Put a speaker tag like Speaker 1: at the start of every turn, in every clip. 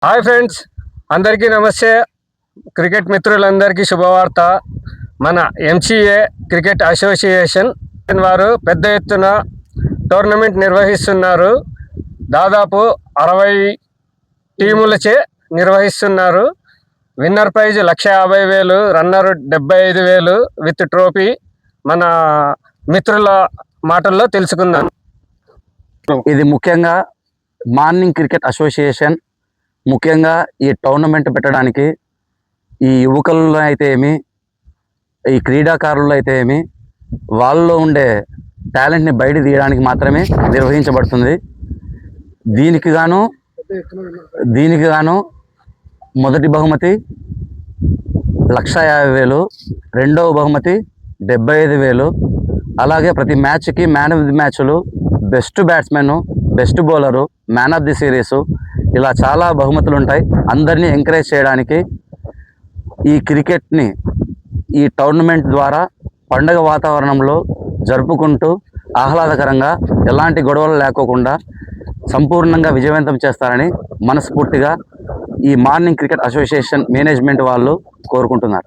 Speaker 1: Hi friends, అందరికీ నమస్తే. Cricket మిత్రులందరికీ శుభవార్త. మన ఎంసీఏ క్రికెట్ అసోసియేషన్ వారు పెద్ద ఎత్తున టోర్నమెంట్ నిర్వహిస్తున్నారు. దాదాపు 60 టీములచే నిర్వహిస్తున్నారు. Winner praise 1,50,000, runner 75,000 with trophy. మన మిత్రుల మాటల్లో తెలుసుకుందాం.
Speaker 2: ఇది ముఖ్యంగా మార్నింగ్ క్రికెట్ అసోసియేషన్ ముఖ్యంగా ఈ టోర్నమెంట్ పెట్టడానికి ఈ యువకుల్లో అయితే ఏమి, ఈ క్రీడాకారుల్లో అయితే ఏమి, వాళ్ళలో ఉండే టాలెంట్ని బయట తీయడానికి మాత్రమే నిర్వహించబడుతుంది. దీనికి గాను మొదటి బహుమతి 1,50,000, రెండవ బహుమతి 75,000. అలాగే ప్రతి మ్యాచ్కి మ్యాన్ ఆఫ్ ది మ్యాచ్లు, best batsmen, best bowler, man of the series, ఇలా చాలా బహుమతులు ఉంటాయి. అందరినీ ఎంకరేజ్ చేయడానికి ఈ క్రికెట్ని ఈ టోర్నమెంట్ ద్వారా పండగ వాతావరణంలో జరుపుకుంటూ ఆహ్లాదకరంగా ఎలాంటి గొడవలు లేకోకుండా సంపూర్ణంగా విజయవంతం చేస్తారని మనస్ఫూర్తిగా ఈ మార్నింగ్ క్రికెట్ అసోసియేషన్ మేనేజ్మెంట్ వాళ్ళు కోరుకుంటున్నారు.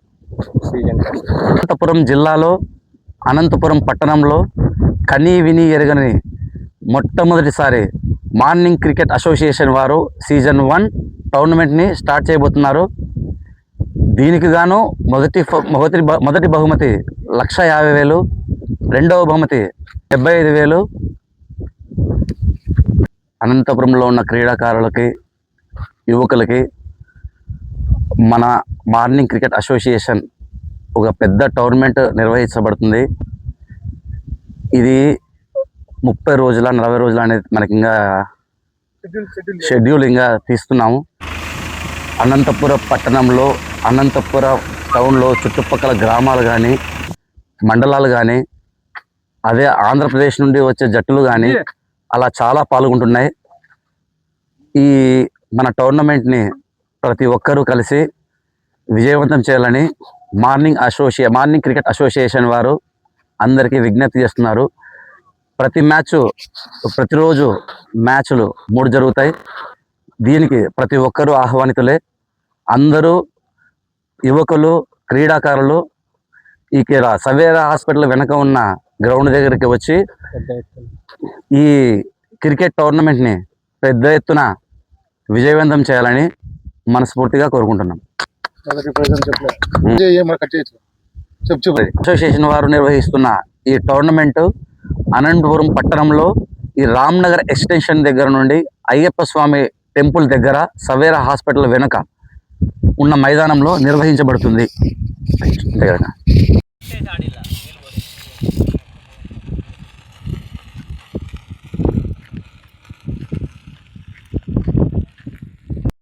Speaker 2: అనంతపురం జిల్లాలో అనంతపురం పట్టణంలో కనీ విని ఎరగని మొట్టమొదటిసారి మార్నింగ్ క్రికెట్ అసోసియేషన్ వారు సీజన్ 1 టోర్నమెంట్ని స్టార్ట్ చేయబోతున్నారు. దీనికి గాను మొదటి బహుమతి 1,50,000, రెండవ బహుమతి 75,000. అనంతపురంలో ఉన్న క్రీడాకారులకి, యువకులకి మన మార్నింగ్ క్రికెట్ అసోసియేషన్ ఒక పెద్ద టోర్నమెంట్ నిర్వహించబడుతుంది. ఇది 30 రోజుల 40 రోజుల అనేది మనకి ఇంకా షెడ్యూల్ ఇంకా తీస్తున్నాము. అనంతపురం పట్టణంలో, అనంతపురం టౌన్లో చుట్టుపక్కల గ్రామాలు కానీ, మండలాలు కానీ, అదే ఆంధ్రప్రదేశ్ నుండి వచ్చే జట్టులు కానీ అలా చాలా పాల్గొంటున్నాయి. ఈ మన టోర్నమెంట్ని ప్రతి ఒక్కరూ కలిసి విజయవంతం చేయాలని మార్నింగ్ క్రికెట్ అసోసియేషన్ వారు అందరికీ విజ్ఞప్తి చేస్తున్నారు. ప్రతిరోజు మ్యాచ్లు 3 జరుగుతాయి. దీనికి ప్రతి ఒక్కరూ ఆహ్వానితులే. అందరూ యువకులు, క్రీడాకారులు ఇక్కడ సవేరా హాస్పిటల్ వెనక ఉన్న గ్రౌండ్ దగ్గరికి వచ్చి ఈ క్రికెట్ టోర్నమెంట్ని పెద్ద ఎత్తున విజయవంతం చేయాలని మనస్ఫూర్తిగా కోరుకుంటున్నాం. అసోసియేషన్ వారు నిర్వహిస్తున్న ఈ టోర్నమెంట్ అనంతపురం పట్టణంలో ఈ రామ్నగర్ ఎక్స్టెన్షన్ దగ్గర నుండి అయ్యప్ప స్వామి టెంపుల్ దగ్గర సవేరా హాస్పిటల్ వెనుక ఉన్న మైదానంలో నిర్వహించబడుతుంది.